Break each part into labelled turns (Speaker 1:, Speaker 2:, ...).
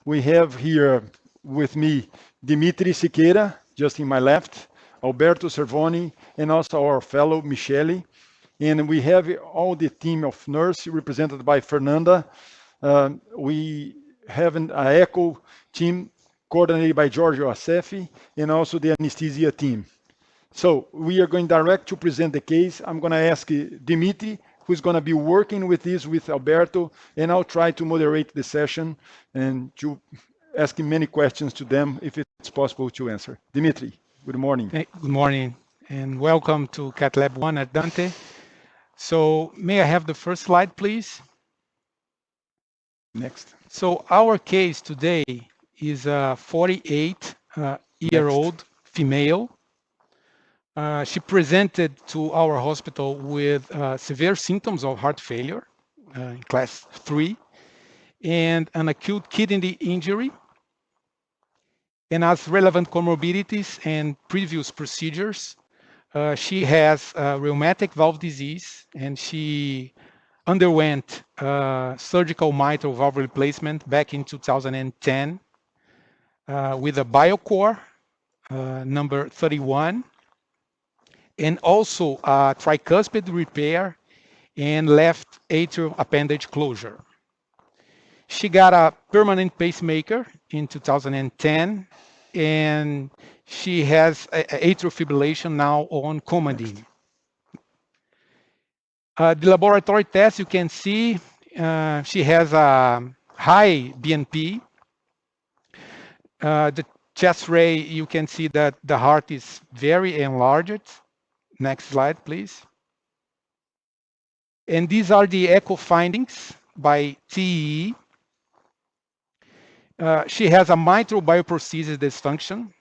Speaker 1: We have here with me Dimitri Siqueira, just in my left, Alberto Cervoni, and also our fellow Michele. And we have all the team of nurse represented by Fernanda. We have an echo team coordinated by Giorgio Asefi, and also the anesthesia team. So we are going direct to present the case. I'm going to ask Dimitri, who's going to be working with this with Alberto, and I'll try to moderate the session and to ask many questions to them if it's possible to answer. Dimitri, good morning.
Speaker 2: Hey, good morning and welcome to Cath Lab 1 at Dante. So may I have the first slide, please?
Speaker 1: Next.
Speaker 2: So our case today is a 48-year-old female. She presented to our hospital with severe symptoms of heart failure in class 3 and an acute kidney injury. And as relevant comorbidities and previous procedures, she has rheumatic valve disease, and she underwent surgical mitral valve replacement back in 2010 with a BioCore number 31, and also a tricuspid repair and left atrial appendage closure. She got a permanent pacemaker in 2010, and she has atrial fibrillation now on Coumadin. The laboratory test, you can see she has a high BNP. The chest ray, you can see that the heart is very enlarged. Next slide, please. And these are the echo findings by TEE. She has a mitral bioprosthesis dysfunction,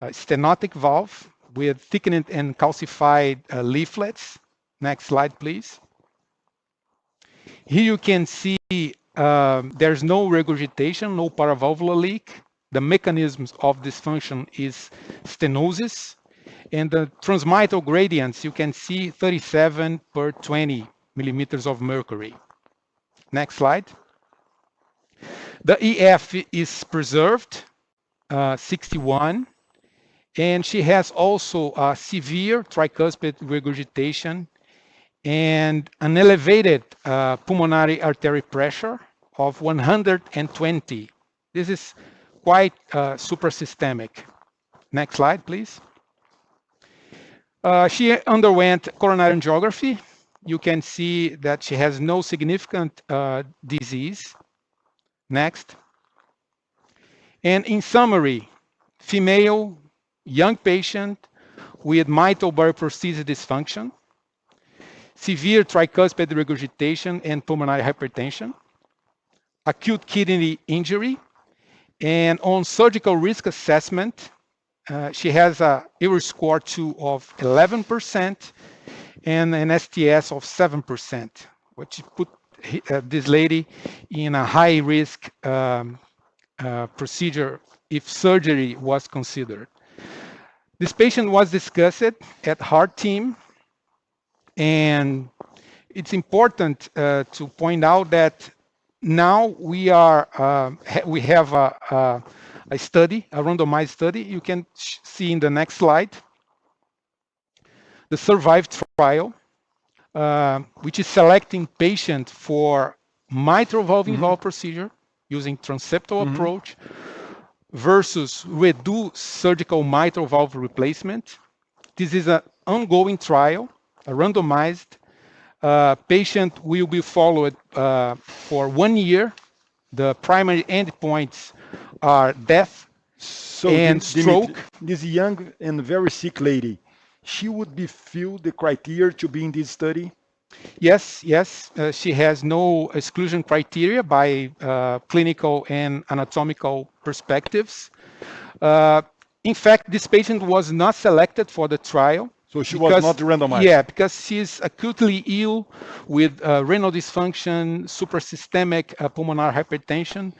Speaker 2: a stenotic valve with thickened and calcified leaflets. Next slide, please. Here you can see there's no regurgitation, no paravalvular leak. The mechanisms of dysfunction is stenosis. And the transmitral gradients, you can see 37 per 20 millimeters of mercury. Next slide. The EF is preserved, 61. And she has also a severe tricuspid regurgitation and an elevated pulmonary artery pressure of 120. This is quite suprasystemic. Next slide, please. She underwent coronary angiography. You can see that she has no significant disease. Next. And in summary, female, young patient with mitral bioprosthesis dysfunction, severe tricuspid regurgitation and pulmonary hypertension, acute kidney injury, and on surgical risk assessment, she has a ERA score 2 of 11% and an STS of 7%, which put this lady in a high risk procedure if surgery was considered. This patient was discussed at heart team, and it's important to point out that now we have a study, a randomized study. You can see in the next slide the SURVIVE trial, which is selecting patient for mitral valve-in-valve procedure using Transseptal approach versus reduced surgical mitral valve replacement. This is an ongoing trial, a randomized. Patient will be followed for 1 year. The primary endpoints are death and stroke.
Speaker 1: This young and very sick lady, she would be fill the criteria to be in this study?
Speaker 2: Yes. She has no exclusion criteria by clinical and anatomical perspectives. In fact, this patient was not selected for the trial.
Speaker 1: So she was not randomized?
Speaker 2: Yeah, because she's acutely ill with renal dysfunction, suprasystemic pulmonary hypertension.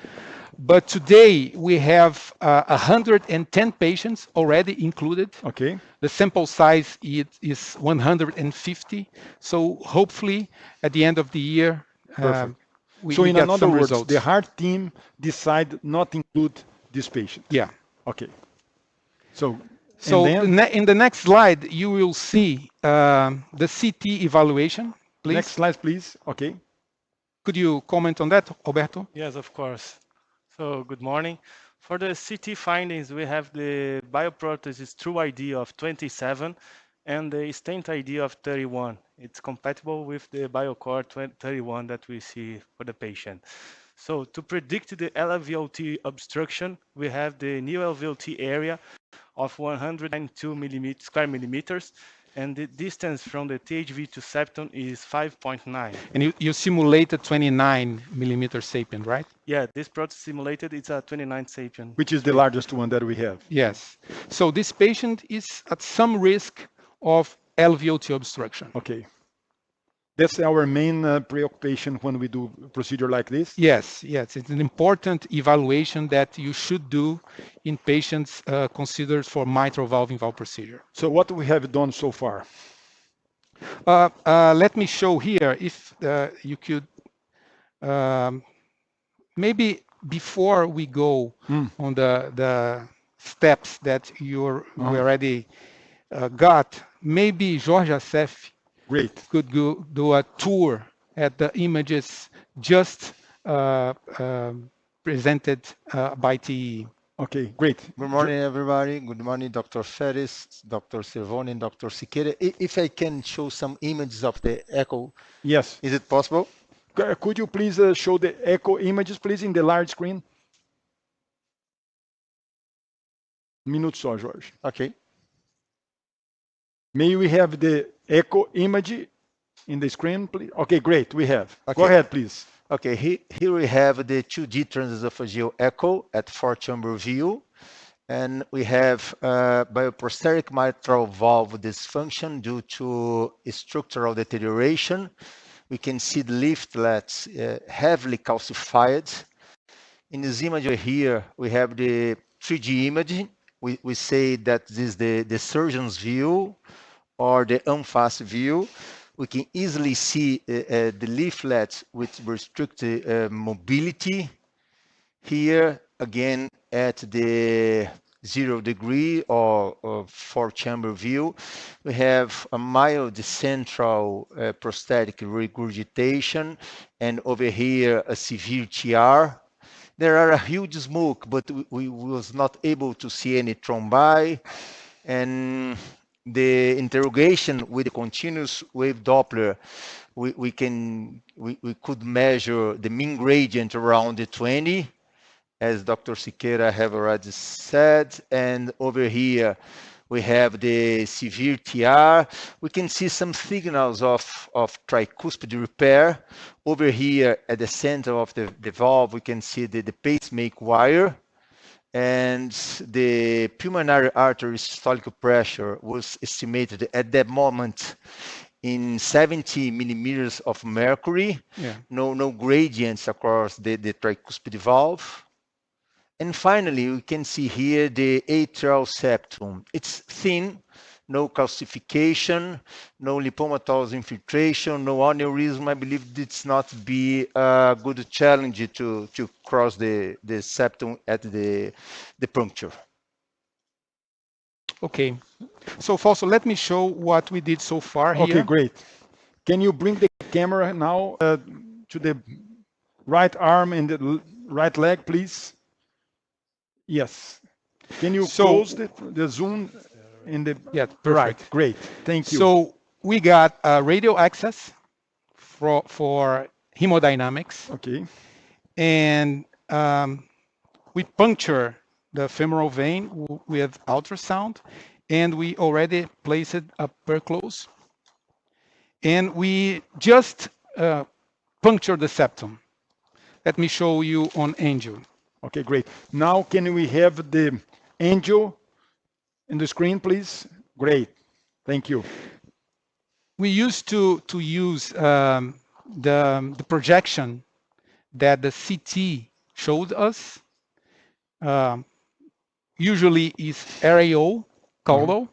Speaker 2: But today we have 110 patients already included.
Speaker 1: Okay.
Speaker 2: The sample size is 150. So hopefully at the end of the year,
Speaker 1: So
Speaker 2: we
Speaker 1: in
Speaker 2: get
Speaker 1: other
Speaker 2: some
Speaker 1: words, the
Speaker 2: results.
Speaker 1: heart team decide not include this patient.
Speaker 2: Yeah.
Speaker 1: Okay. So, and
Speaker 2: So
Speaker 1: then
Speaker 2: in the next slide, you will see the CT evaluation,
Speaker 1: next
Speaker 2: please.
Speaker 1: slide, please. Okay.
Speaker 2: Could you comment on that, Alberto?
Speaker 3: Yes, of course. So good morning. For the CT findings, we have the bioprosthesis true ID of 27 and the stent ID of 31. It's compatible with the BioCore 31 that we see for the patient. So to predict the LVOT obstruction, we have the new LVOT area of 192 square millimeters, and the distance from the THV to septum is 5.9.
Speaker 2: And you simulated 29 millimeter sapien, right?
Speaker 3: Yeah, this process simulated, it's a 29 sapien.
Speaker 1: Which is the largest one that we have.
Speaker 2: Yes. So this patient is at some risk of LVOT obstruction.
Speaker 1: Okay. That's our main preoccupation when we do a procedure like this.
Speaker 2: Yes, yes, it's an important evaluation that you should do in patients considered for mitral valve procedure.
Speaker 1: So what we have done so far?
Speaker 2: Let me show here if you could maybe before we go on the steps that you already got, maybe Jorge Assef
Speaker 1: Great.
Speaker 2: could go do a tour at the images just presented by TE.
Speaker 1: Okay, great.
Speaker 4: Good morning, everybody. Good morning, Dr. Ferris, Dr. Servoni, and Dr. Siqueira. If I can show some images of the echo,
Speaker 1: Yes.
Speaker 4: is it possible?
Speaker 1: Could you please show the echo images, please, in the large screen? Minuto só, Jorge.
Speaker 4: Okay.
Speaker 1: May we have the echo image in the screen, please? Okay, great. We have.
Speaker 4: Okay.
Speaker 1: Go ahead, please.
Speaker 4: Okay, here we have the 2D transesophageal echo at 4-chamber view. And we have bioprosthetic mitral valve dysfunction due to structural deterioration. We can see the leaflets heavily calcified. In this image here, we have the 3D imaging. We say that this is the surgeon's view or the en-face view. We can easily see the leaflets with restricted mobility. Here, again, at the 0 degree or 4-chamber view, we have a mild central prosthetic regurgitation, and over here, a severe TR. There are a huge smoke, but we was not able to see any thrombi. And the interrogation with the continuous wave Doppler, we could measure the mean gradient around the 20, as Dr. Siqueira have already said. And over here, we have the severe TR. We can see some signals of tricuspid repair. Over here at the center of the valve, we can see the pacemaker wire. And the pulmonary artery systolic pressure was estimated at that moment in 70 millimeters of mercury.
Speaker 2: Yeah.
Speaker 4: No gradients across the tricuspid valve. And finally, we can see here the atrial septum. It's thin, no calcification, no lipomatous infiltration, no aneurysm. I believe it's not be a good challenge to cross the septum at the puncture.
Speaker 2: Okay. So Fausto, let me show what we did so far here.
Speaker 1: Okay, great. Can you bring the camera now to the right arm and the right leg, please? Yes. Can you close the zoom in the
Speaker 2: perfect.
Speaker 1: right? Great. Thank you.
Speaker 2: So we got radial access for hemodynamics.
Speaker 1: Okay.
Speaker 2: And we puncture the femoral vein with ultrasound, and we already placed a perclose. And we just puncture the septum. Let me show you on angio.
Speaker 1: Okay, great. Now can we have the angio in the screen, please? Great. Thank you.
Speaker 2: We used to use the projection that the CT showed us. Usually is RAO, caudal,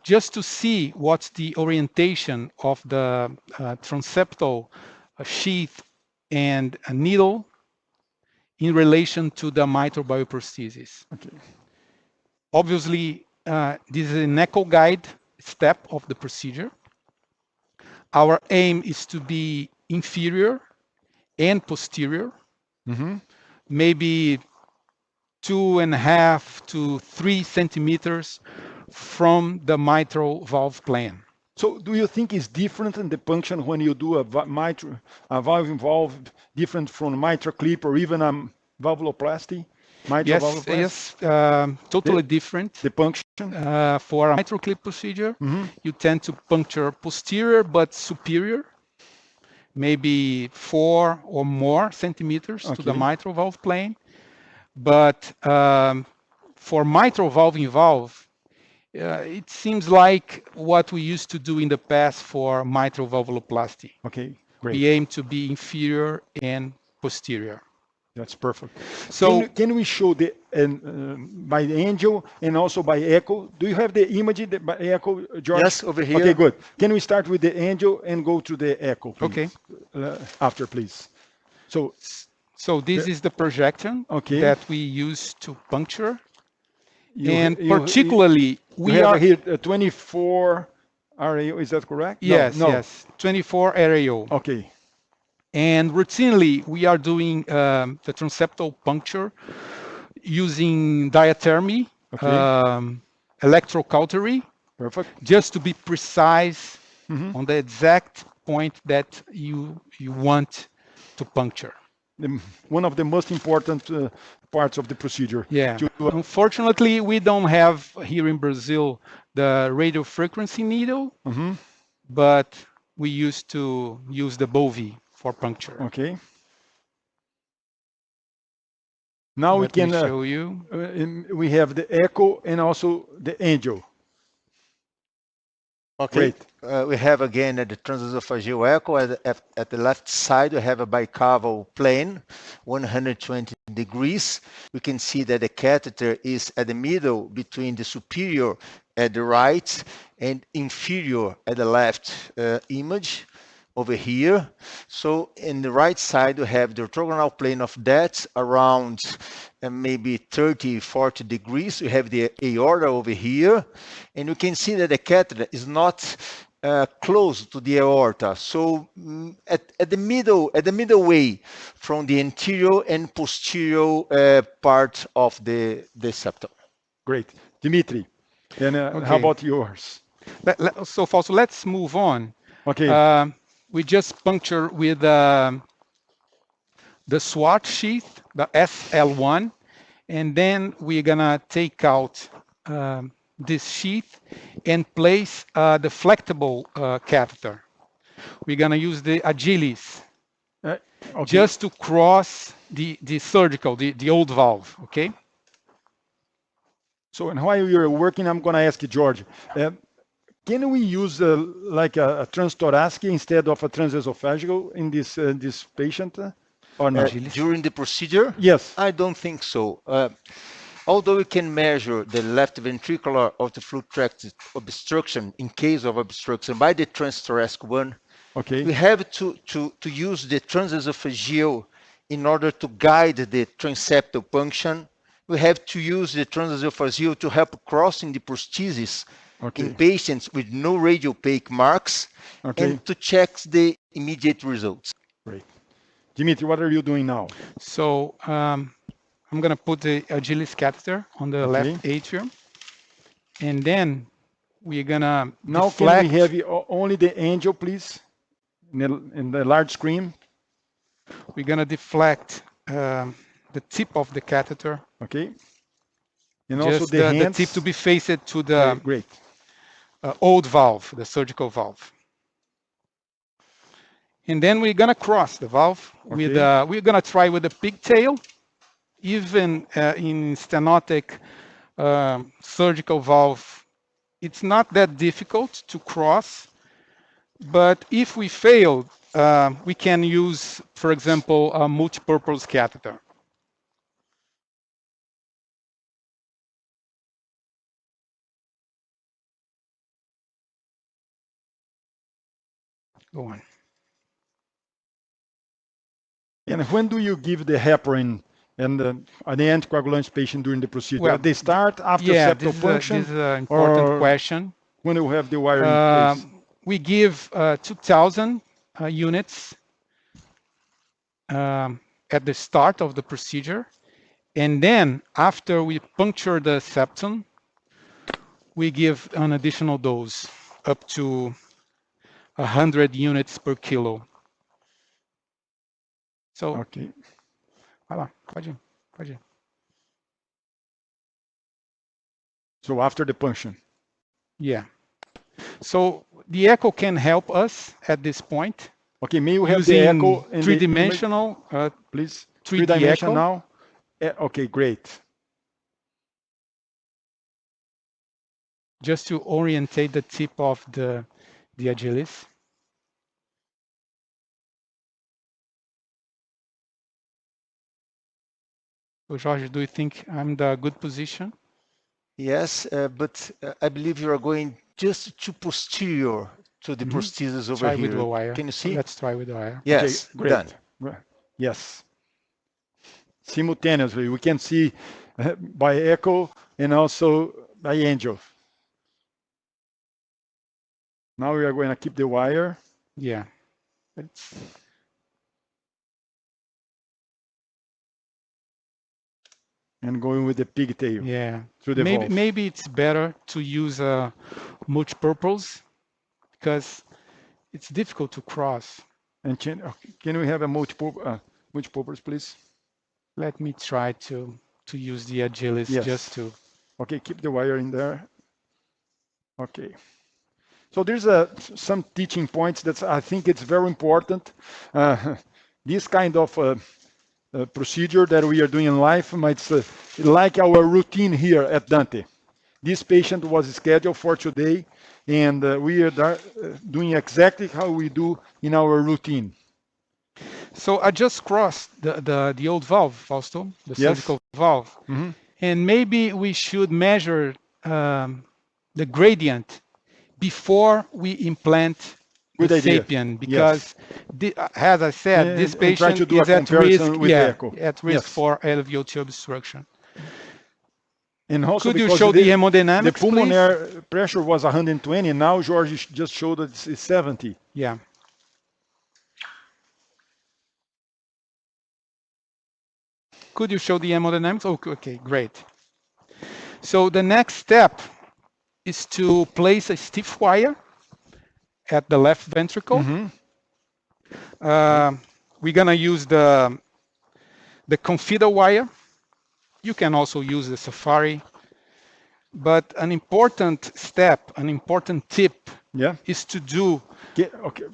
Speaker 2: just to see what's the orientation of the transeptal a sheath and a needle in relation to the mitral bioprosthesis.
Speaker 1: Okay.
Speaker 2: Obviously, this is an echo guide step of the procedure. Our aim is to be inferior and posterior, maybe 2.5 to 3 centimeters from the mitral valve plane.
Speaker 1: So do you think it's different in the punction when you do a valve involved, different from mitral clip or even a valvuloplasty? Mitral valvuloplasty?
Speaker 2: Yes, totally different.
Speaker 1: The punction?
Speaker 2: For a mitral clip procedure, you tend to puncture posterior but superior, maybe 4 or more centimeters to the mitral valve plane. But for mitral valve involved, it seems like what we used to do in the past for mitral valvuloplasty.
Speaker 1: Okay, great.
Speaker 2: We aim to be inferior and posterior.
Speaker 1: That's perfect.
Speaker 2: So
Speaker 1: can we show the by the angel and also by echo? Do you have the image by echo, George?
Speaker 4: Yes, over here.
Speaker 1: Okay, good. Can we start with the angel and go to the echo, please?
Speaker 2: Okay.
Speaker 1: After, please.
Speaker 2: So this is the projection that we use to puncture. Particularly, we
Speaker 1: have
Speaker 2: are
Speaker 1: here 24 RAO, is that correct?
Speaker 2: Yes,
Speaker 1: no.
Speaker 2: yes, 24 RAO.
Speaker 1: Okay.
Speaker 2: And routinely, we are doing the transseptal puncture using diathermy, electrocautery,
Speaker 1: perfect,
Speaker 2: just to be precise on the exact point that you want to puncture.
Speaker 1: One of the most important parts of the procedure.
Speaker 2: Yeah. Unfortunately, we don't have here in Brazil the radio frequency needle, but we used to use the ViV for puncture.
Speaker 1: Okay. Now
Speaker 2: Let me show you.
Speaker 1: We have the echo and also the angel.
Speaker 4: Okay. We have again at the transesophageal echo at the left side, we have a bicaval plane, 120 degrees. We can see that the catheter is at the middle between the superior at the right and inferior at the left image over here. So in the right side, we have the orthogonal plane of that around maybe 30, 40 degrees. We have the aorta over here, and you can see that the catheter is not close to the aorta. So at the middle way from the anterior and posterior part of the septum.
Speaker 1: Great. Dimitri, and how about yours?
Speaker 2: So Fausto, let's move on.
Speaker 1: Okay.
Speaker 2: We just puncture with the SWAT sheath, the SL1, and then we're gonna take out this sheath and place the flexible catheter. We're gonna use the Agilis just to cross the surgical, the old valve, okay?
Speaker 1: So, and while you're working, I'm gonna ask you, George, can we use like a transthoracic instead of a transesophageal in this patient or not?
Speaker 4: During the procedure?
Speaker 1: Yes.
Speaker 4: I don't think so. Although we can measure the left ventricular outflow tract obstruction in case of obstruction by the transthoracic one, we have to use the transesophageal in order to guide the transseptal punction. We have to use the transesophageal to help crossing the prosthesis in patients with no radiopaque marks and to check the immediate results.
Speaker 1: Great. Dimitri, what are you doing now?
Speaker 2: So I'm going to put the Agilis catheter on the left atrium, and then we're going to
Speaker 1: now
Speaker 2: deflect.
Speaker 1: Can we have only the angel, please, in the large screen?
Speaker 2: We're going to deflect the tip of the catheter.
Speaker 1: Okay. And
Speaker 2: just
Speaker 1: also the
Speaker 2: tip to be faced to the
Speaker 1: great.
Speaker 2: Old valve, the surgical valve. And then we're going to cross the valve. With, we're going to try with the pigtail. Even in stenotic surgical valve, it's not that difficult to cross. But if we fail, we can use, for example, a multipurpose catheter. Go on.
Speaker 1: And when do you give the heparin and the anticoagulant patient during the procedure?
Speaker 2: Well,
Speaker 1: At the start, after
Speaker 2: yeah,
Speaker 1: septal
Speaker 2: this
Speaker 1: punction,
Speaker 2: is an important
Speaker 1: or
Speaker 2: question.
Speaker 1: when you have the wire in place?
Speaker 2: We give 2,000 units at the start of the procedure. And then after we puncture the septum, we give an additional dose up to 100 units per kilo. So,
Speaker 1: Okay.
Speaker 2: vai lá, pode ir, pode ir.
Speaker 1: So after the punction.
Speaker 2: Yeah. So the echo can help us at this point.
Speaker 1: Okay, may you have the
Speaker 2: Using
Speaker 1: echo in
Speaker 2: three-dimensional,
Speaker 1: please?
Speaker 2: 3D
Speaker 1: Three-dimension
Speaker 2: echo.
Speaker 1: now. Okay, great.
Speaker 2: Just to orientate the tip of the agilis. So Jorge, do you think I'm in the good position?
Speaker 4: Yes, but I believe you are going just too posterior to the prosthesis over
Speaker 2: Try with
Speaker 4: here.
Speaker 2: the wire.
Speaker 4: Can you see?
Speaker 2: Let's try with the wire.
Speaker 4: Yes,
Speaker 1: Okay, great.
Speaker 4: done.
Speaker 1: Yes. Simultaneously, we can see by echo and also by angel. Now we are going to keep the wire.
Speaker 2: Yeah. It's,
Speaker 1: and going with the pigtail.
Speaker 2: yeah.
Speaker 1: Through the valve.
Speaker 2: Maybe it's better to use a multi-purpose because it's difficult to cross.
Speaker 1: And can we have a multi-purpose, please?
Speaker 2: Let me try to use the agilis just to.
Speaker 1: Okay, keep the wire in there. Okay. So there's some teaching points that I think it's very important. This kind of procedure that we are doing in life, it's like our routine here at Dante. This patient was scheduled for today, and we are doing exactly how we do in our routine.
Speaker 2: So I just crossed the old valve, Fausto, the surgical valve. And maybe we should measure the gradient before we implant the sapien, because as I said, this patient is at risk for LVOT obstruction.
Speaker 1: And also
Speaker 2: could you show the hemodynamics,
Speaker 1: the pulmonary pressure was 120, now George just showed that it's 70.
Speaker 2: Yeah. Could you show the hemodynamics? Oh, okay, great. So the next step is to place a stiff wire at the left ventricle. We're gonna use the Confida wire. You can also use the Safari. But an important step, an important tip is to do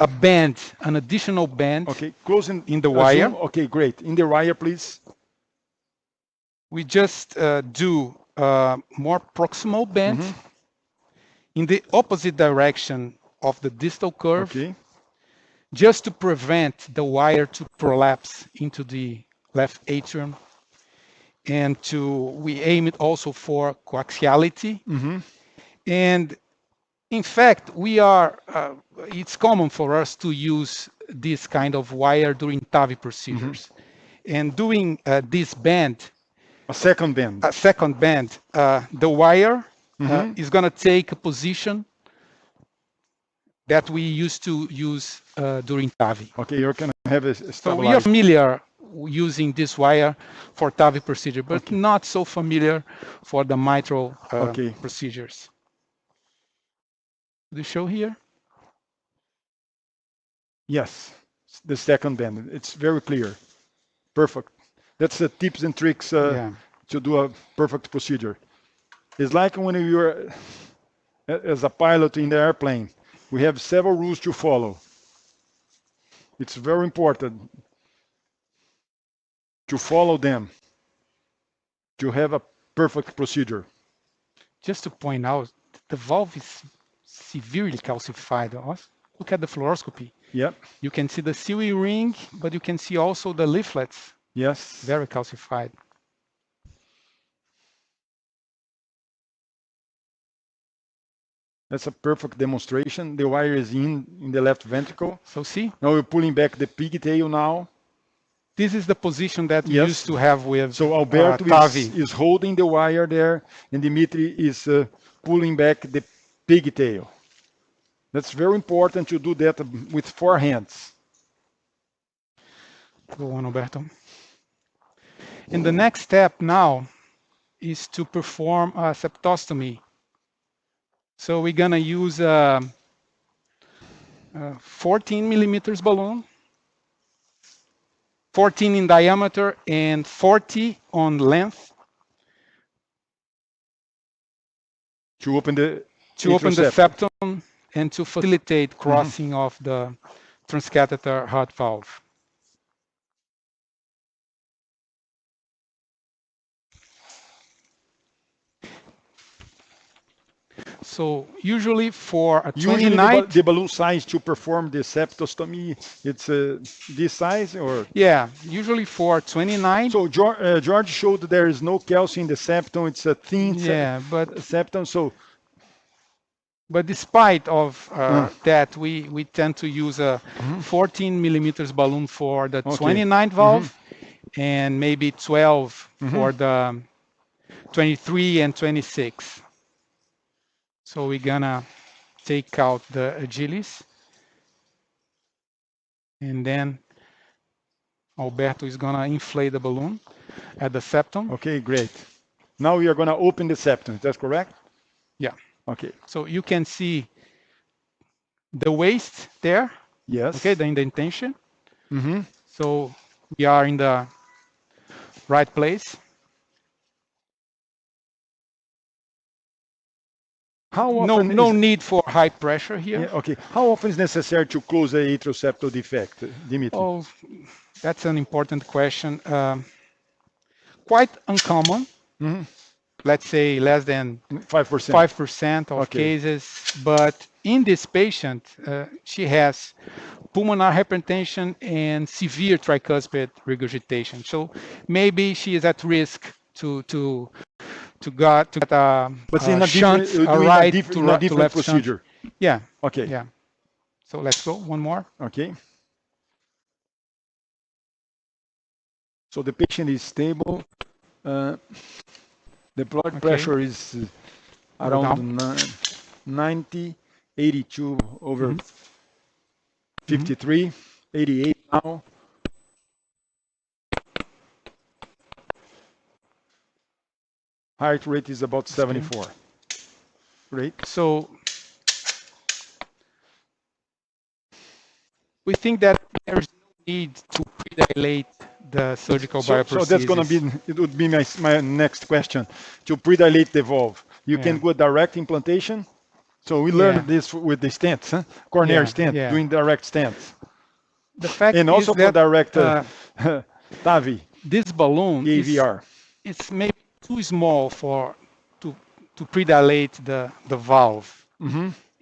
Speaker 2: a band, an additional band
Speaker 1: closing
Speaker 2: in the wire.
Speaker 1: Zoom. Okay, great. In the wire, please.
Speaker 2: We just do a more proximal bend in the opposite direction of the distal curve, just to prevent the wire to prolapse into the left atrium. And we aim it also for coaxiality. And in fact, it's common for us to use this kind of wire during TAVI procedures. And doing this band,
Speaker 1: a second band,
Speaker 2: the wire is going to take a position that we used to use during TAVI.
Speaker 1: Okay, you're going to have a stabilized.
Speaker 2: So we are familiar using this wire for TAVI procedure, but not so familiar for the mitral procedures. Do you show here?
Speaker 1: Yes, the second band. It's very clear. Perfect. That's the tips and tricks to do a perfect procedure. It's like when you're as a pilot in the airplane. We have several rules to follow. It's very important to follow them to have a perfect procedure.
Speaker 2: Just to point out, the valve is severely calcified. Look at the fluoroscopy.
Speaker 1: Yep.
Speaker 2: You can see the sealy ring, but you can see also the leaflets.
Speaker 1: Yes.
Speaker 2: Very calcified.
Speaker 1: That's a perfect demonstration. The wire is in the left ventricle.
Speaker 2: So see?
Speaker 1: Now we're pulling back the pigtail now.
Speaker 2: This is the position that we
Speaker 1: Yes.
Speaker 2: used to have with
Speaker 1: So Alberto
Speaker 2: TAVI.
Speaker 1: is holding the wire there, and Dimitri is pulling back the pigtail. That's very important to do that with 4 hands.
Speaker 2: Go on, Alberto. And the next step now is to perform a septostomy. So we're gonna use a 14 millimeters balloon, 14 in diameter and 40 on length
Speaker 1: To open the
Speaker 2: septum and to facilitate crossing of the transcatheter heart valve. So usually for a 29,
Speaker 1: the balloon size to perform the septostomy, it's this size or?
Speaker 2: Yeah, usually for 29.
Speaker 1: So George showed there is no calcium in the septum. It's a thin septum. So,
Speaker 2: but despite of that, we tend to use a 14 millimeters balloon for the 29 valve and maybe 12 for the 23 and 26. So we're gonna take out the Agilis, and then Alberto is gonna inflate the balloon at the septum.
Speaker 1: Okay, great. Now we are gonna open the septum. That's correct?
Speaker 2: Yeah.
Speaker 1: Okay.
Speaker 2: So you can see the waist there.
Speaker 1: Yes.
Speaker 2: Okay, the indentation. So we are in the right place.
Speaker 1: How often
Speaker 2: no need for high pressure here.
Speaker 1: Yeah, okay. How often is necessary to close the atrial septal defect, Dimitri?
Speaker 2: Oh, that's an important question. Quite uncommon. Let's say less than 5% of cases. But in this patient, she has pulmonary hypertension and severe tricuspid regurgitation. So maybe she is at risk to get a shunt, a right to left
Speaker 1: procedure.
Speaker 2: Shunt. Yeah.
Speaker 1: Okay.
Speaker 2: Yeah. So let's go one more.
Speaker 1: Okay. So the patient is stable. The blood pressure is around 90, 82 over 53, 88 now. Heart rate is about 74. Great.
Speaker 2: So we think that there is no need to predilate the surgical bioprosthesis.
Speaker 1: So that's going to be, it would be my next question. To predilate the valve, you can go direct implantation. So we learned this with the stents, huh? Coronary stent, doing direct stents.
Speaker 2: The fact
Speaker 1: and
Speaker 2: is
Speaker 1: also
Speaker 2: that,
Speaker 1: for direct TAVI.
Speaker 2: This balloon it's maybe too small to predilate the valve.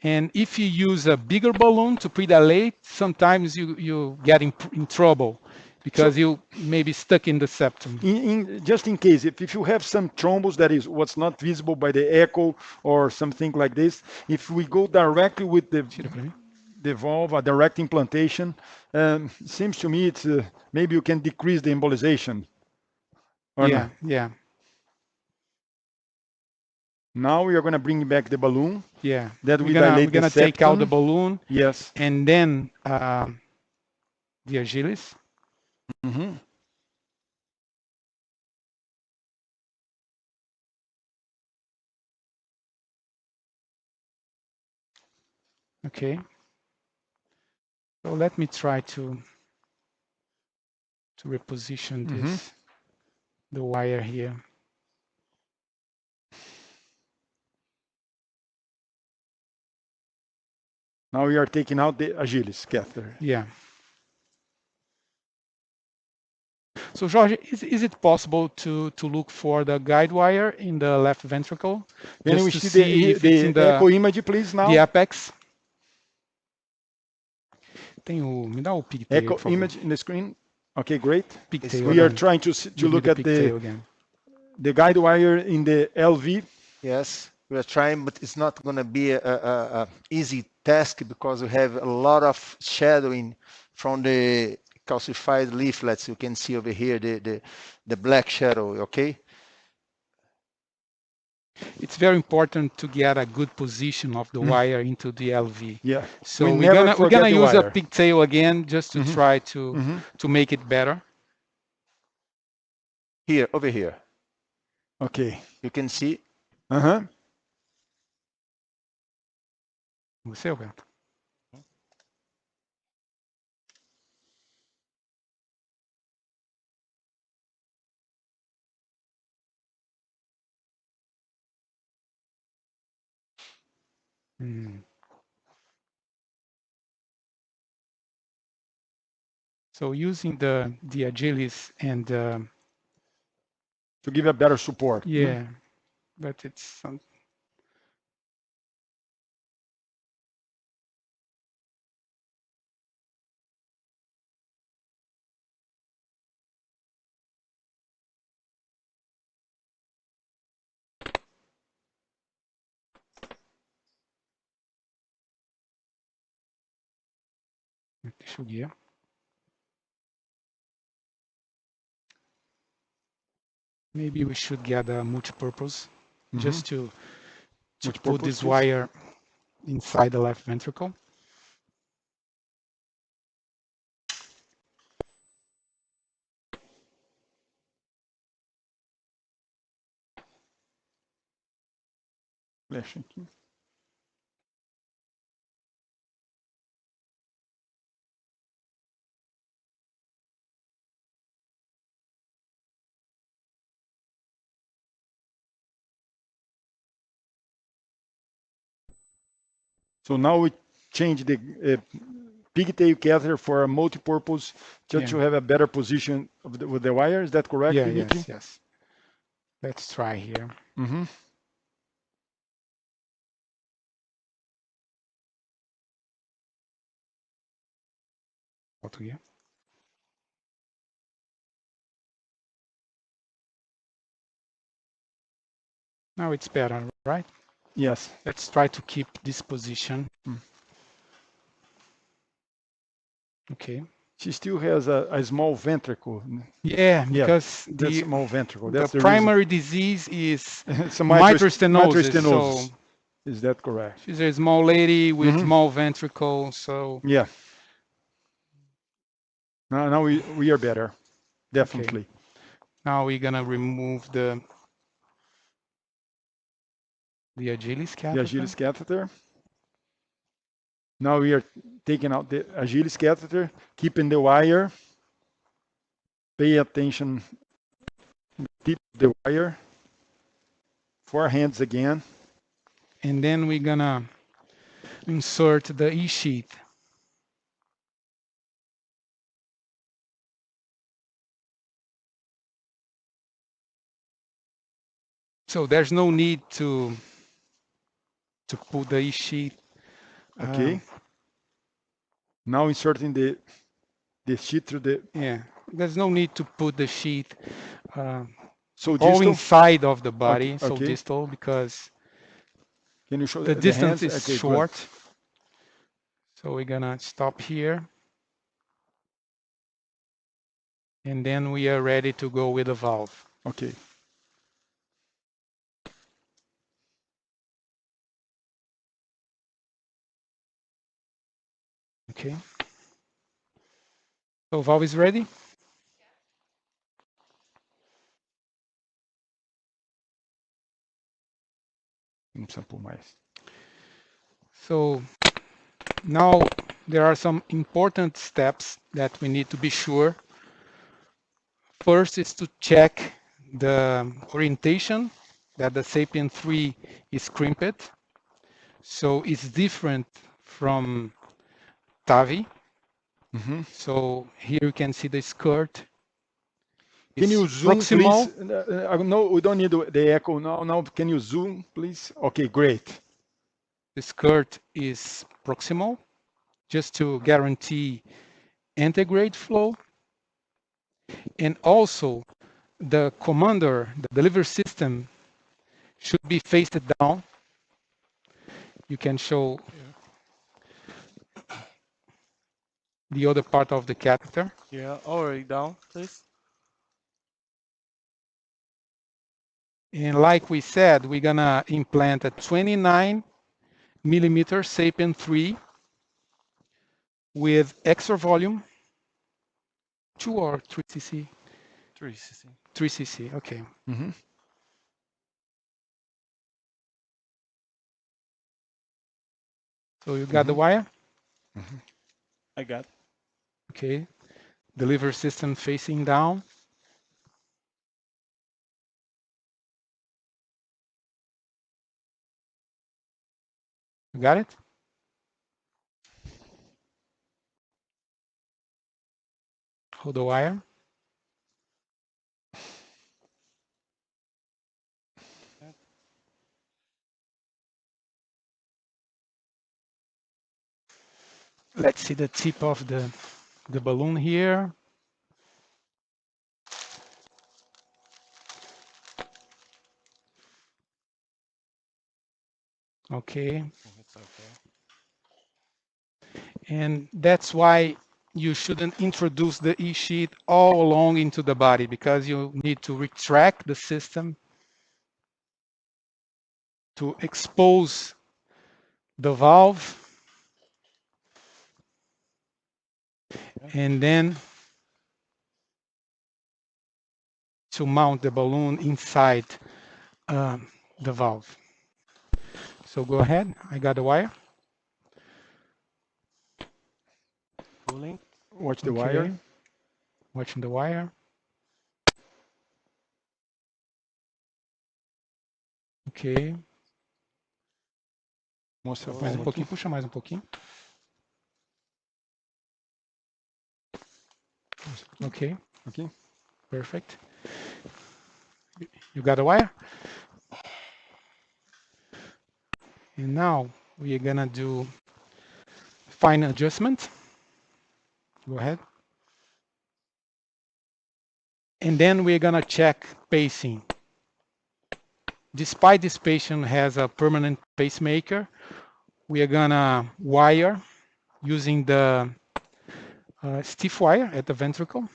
Speaker 2: And if you use a bigger balloon to predilate, sometimes you get in trouble because you may be stuck in the septum.
Speaker 1: Just in case, if you have some thrombus that is what's not visible by the echo or something like this, if we go directly with the valve, a direct implantation, seems to me it's maybe you can decrease the embolization.
Speaker 2: Yeah.
Speaker 1: Now we are going to bring back the balloon.
Speaker 2: Yeah.
Speaker 1: That
Speaker 2: we're going to take out the balloon.
Speaker 1: Yes.
Speaker 2: And then the Agilis. Okay. So let me try to reposition this, the wire here.
Speaker 1: Now we are taking out the Agilis catheter.
Speaker 2: Yeah. So Jorge, is it possible to look for the guide wire in the left ventricle?
Speaker 1: Can we see the echo image, please, now?
Speaker 2: The apex. Me dá o pigtail,
Speaker 1: echo image in the screen. Okay, great.
Speaker 2: Pigtail
Speaker 1: we are trying to look at the guide wire in the LV.
Speaker 4: Yes, we are trying, but it's not going to be a easy task because we have a lot of shadowing from the calcified leaflets. You can see over here the black shadow, okay?
Speaker 2: It's very important to get a good position of the wire into the LV.
Speaker 1: Yeah.
Speaker 2: So
Speaker 1: We
Speaker 2: we're
Speaker 1: never
Speaker 2: gonna
Speaker 1: the
Speaker 2: use a
Speaker 1: wire.
Speaker 2: pigtail again just to try to
Speaker 1: Mhm.
Speaker 2: make it better.
Speaker 4: Here, over here.
Speaker 1: Okay.
Speaker 4: You can see.
Speaker 1: Uh-huh.
Speaker 2: Você, Alberto? So using the Agilis and
Speaker 1: To give a better support.
Speaker 2: yeah, but it's some. Deixa eu guiar. Maybe we should get a multipurpose just to put this wire inside the left ventricle.
Speaker 1: Flecha aqui. So now we change the pigtail catheter for a multi-purpose just to have a better position with the wire. Is that correct,
Speaker 2: Yeah,
Speaker 1: Dimitri?
Speaker 2: yes. Let's try here.
Speaker 1: Mm-hmm.
Speaker 2: Out here. Now it's better, right?
Speaker 1: Yes.
Speaker 2: Let's try to keep this position. Okay.
Speaker 1: She still has a small ventricle.
Speaker 2: Yeah, because
Speaker 1: the small ventricle. That's
Speaker 2: the primary disease is
Speaker 1: it's a
Speaker 2: mitral stenosis.
Speaker 1: mitral stenosis.
Speaker 2: So
Speaker 1: is that correct?
Speaker 2: she's a small lady with small ventricle. So
Speaker 1: yeah. Now we are better, definitely.
Speaker 2: Okay. Now we're gonna remove the Agilis catheter.
Speaker 1: The Agilis catheter. Now we are taking out the Agilis catheter, keeping the wire. Pay attention to the tip of the wire. 4 hands again.
Speaker 2: And then we're gonna insert the E-sheath. So there's no need to put the E-sheath.
Speaker 1: Okay. Now inserting the sheath through the.
Speaker 2: Yeah, there's no need to put the sheath
Speaker 1: so
Speaker 2: all
Speaker 1: distal?
Speaker 2: inside of the body,
Speaker 1: Okay.
Speaker 2: so distal, because
Speaker 1: Can you show
Speaker 2: the distance
Speaker 1: hands?
Speaker 2: is
Speaker 1: Okay,
Speaker 2: short.
Speaker 1: good.
Speaker 2: So we're gonna stop here. And then we are ready to go with the valve.
Speaker 1: Okay.
Speaker 2: Okay. So valve is ready.
Speaker 1: Não precisa pôr mais.
Speaker 2: So now there are some important steps that we need to be sure. First is to check the orientation, that the Sapien 3 is crimped. So it's different from TAVI. So here you can see the skirt.
Speaker 1: Can you zoom,
Speaker 2: proximal.
Speaker 1: please? No, we don't need the echo now. Now, can you zoom, please? Okay, great.
Speaker 2: The skirt is proximal, just to guarantee integrate flow. And also, the commander, the delivery system, should be faced down. You can show. the other part of the catheter.
Speaker 3: Yeah, already down, please.
Speaker 2: And like we said, we're gonna implant a 29 millimeter Sapien 3 with extra volume, 2 or 3 cc?
Speaker 3: 3 cc.
Speaker 2: 3 cc, okay.
Speaker 1: Mm-hmm.
Speaker 2: So you got the wire?
Speaker 1: Mm-hmm.
Speaker 3: I got.
Speaker 2: Okay. Delivery system facing down. You got it? Hold the wire. Let's see the tip of the balloon here. Okay.
Speaker 3: It's okay.
Speaker 2: And that's why you shouldn't introduce the E-sheet all along into the body, because you need to retract the system to expose the valve, and then to mount the balloon inside the valve. So go ahead, I got the wire.
Speaker 3: Pulling.
Speaker 1: Watch the wire.
Speaker 2: Watching the wire. Ok.
Speaker 1: Mostra
Speaker 2: Mais um pouquinho, puxa mais um pouquinho. Okay.
Speaker 1: Okay.
Speaker 2: Perfect. You got the wire? And now we are gonna do fine adjustment. Go ahead. And then we're gonna check pacing. Despite this patient has a permanent pacemaker, we are gonna wire using the stiff wire at the ventricle,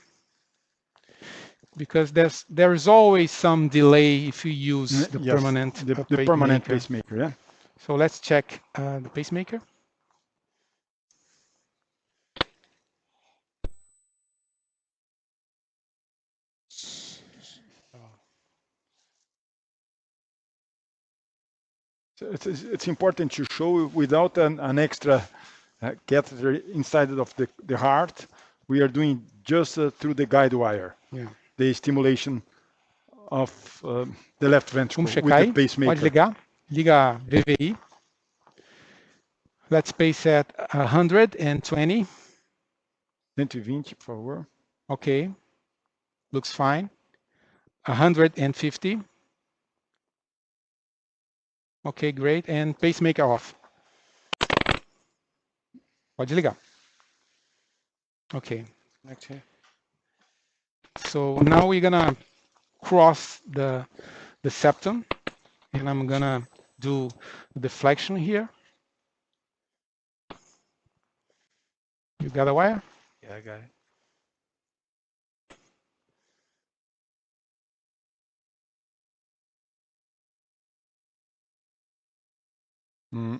Speaker 2: because there is always some delay if you use the permanent
Speaker 1: the permanent pacemaker. Yeah.
Speaker 2: So let's check the pacemaker.
Speaker 1: So it's important to show without an extra catheter inside of the heart. We are doing just through the guide wire.
Speaker 2: Yeah.
Speaker 1: The stimulation of the left ventricle
Speaker 2: Vamos checar
Speaker 1: with
Speaker 2: aí.
Speaker 1: the pacemaker.
Speaker 2: Pode ligar. Liga VVI. Let's pace at 120.
Speaker 1: 120, por favor.
Speaker 2: Okay. Looks fine. 150. Okay, great. And pacemaker off. Pode ligar. Okay.
Speaker 3: Okay.
Speaker 2: So now we're gonna cross the septum, and I'm gonna do deflection here. You got a wire?
Speaker 3: Yeah, I got it.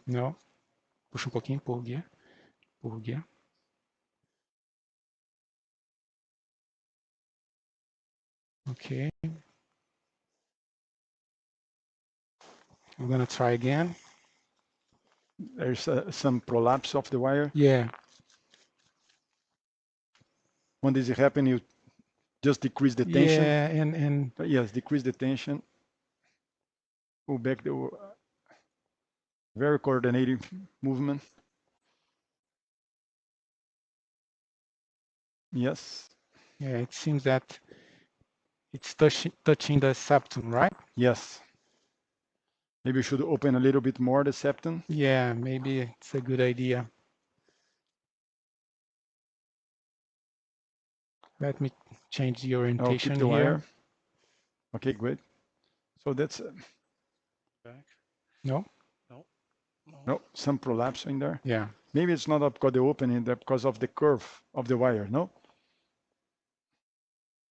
Speaker 2: Não. Puxa um pouquinho, por guia. Por guia. Okay. I'm gonna try again.
Speaker 1: There's some prolapse of the wire.
Speaker 2: Yeah.
Speaker 1: When this happen, you just decrease the tension.
Speaker 2: Yeah, and
Speaker 1: Yes, decrease the tension. Go back the very coordinated movement. Yes.
Speaker 2: yeah, it seems that it's touching the septum, right?
Speaker 1: Yes. Maybe you should open a little bit more the septum.
Speaker 2: Yeah, maybe it's a good idea. Let me change the orientation
Speaker 1: I'll keep the
Speaker 2: here.
Speaker 1: wire. Okay, great. So that's
Speaker 3: Back.
Speaker 2: No?
Speaker 1: no some prolapse in there.
Speaker 2: Yeah.
Speaker 1: Maybe it's not because the opening, that because of the curve of the wire, no?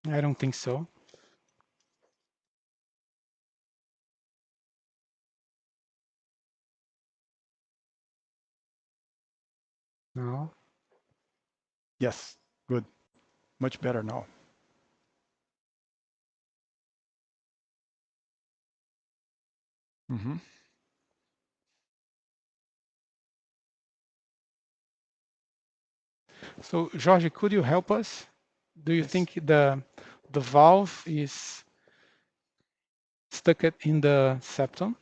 Speaker 2: I don't think so. No.
Speaker 1: Yes, good. Much better now. Mm-hmm.
Speaker 2: So, Jorge, could you help us? Do you
Speaker 1: Yes.
Speaker 2: think the valve is stuck in the septum?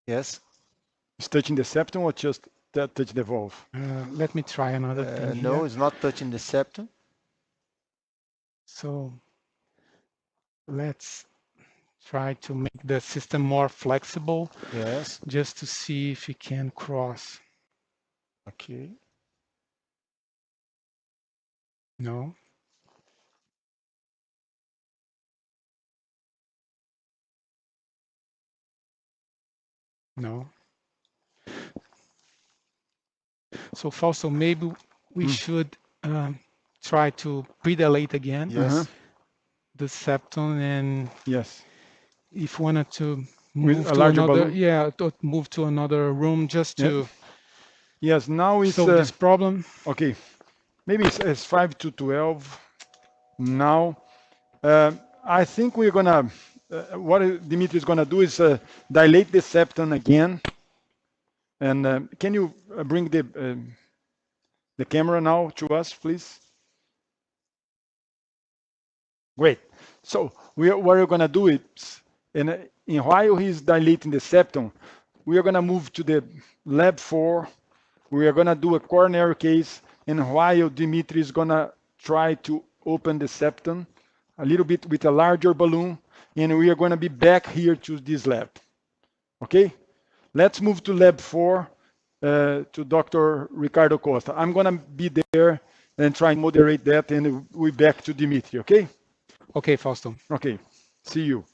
Speaker 4: Yes.
Speaker 1: It's touching the septum or just touch the valve?
Speaker 2: Let me try another thing
Speaker 4: No,
Speaker 2: here.
Speaker 4: it's not touching the septum.
Speaker 2: So let's try to make the system more flexible
Speaker 4: Yes.
Speaker 2: just to see if we can cross.
Speaker 4: Okay.
Speaker 2: No. No. So Fausto, maybe we should try to predilate again
Speaker 4: Yes.
Speaker 2: the septum, and
Speaker 1: Yes.
Speaker 2: if wanted to
Speaker 1: With
Speaker 2: move
Speaker 1: a
Speaker 2: to
Speaker 1: larger
Speaker 2: another,
Speaker 1: balloon?
Speaker 2: yeah, to move to another room just
Speaker 1: Yeah.
Speaker 2: to
Speaker 1: Yes, now it's
Speaker 2: solve this problem.
Speaker 1: okay. Maybe it's 5 to 12 now. I think we're gonna, what Dimitri is gonna do is dilate the septum again. And can you bring the camera now to us, please? Great. So what we're gonna do is, in while he's dilating the septum, we are gonna move to the lab 4. We are gonna do a coronary case, and while Dimitri is gonna try to open the septum a little bit with a larger balloon, and we are gonna be back here to this lab. Okay? Let's move to lab 4 to Dr. Ricardo Costa. I'm gonna be there and try and moderate that, and we back to Dimitri. Okay?
Speaker 2: Okay, Fausto.
Speaker 1: Okay. See you.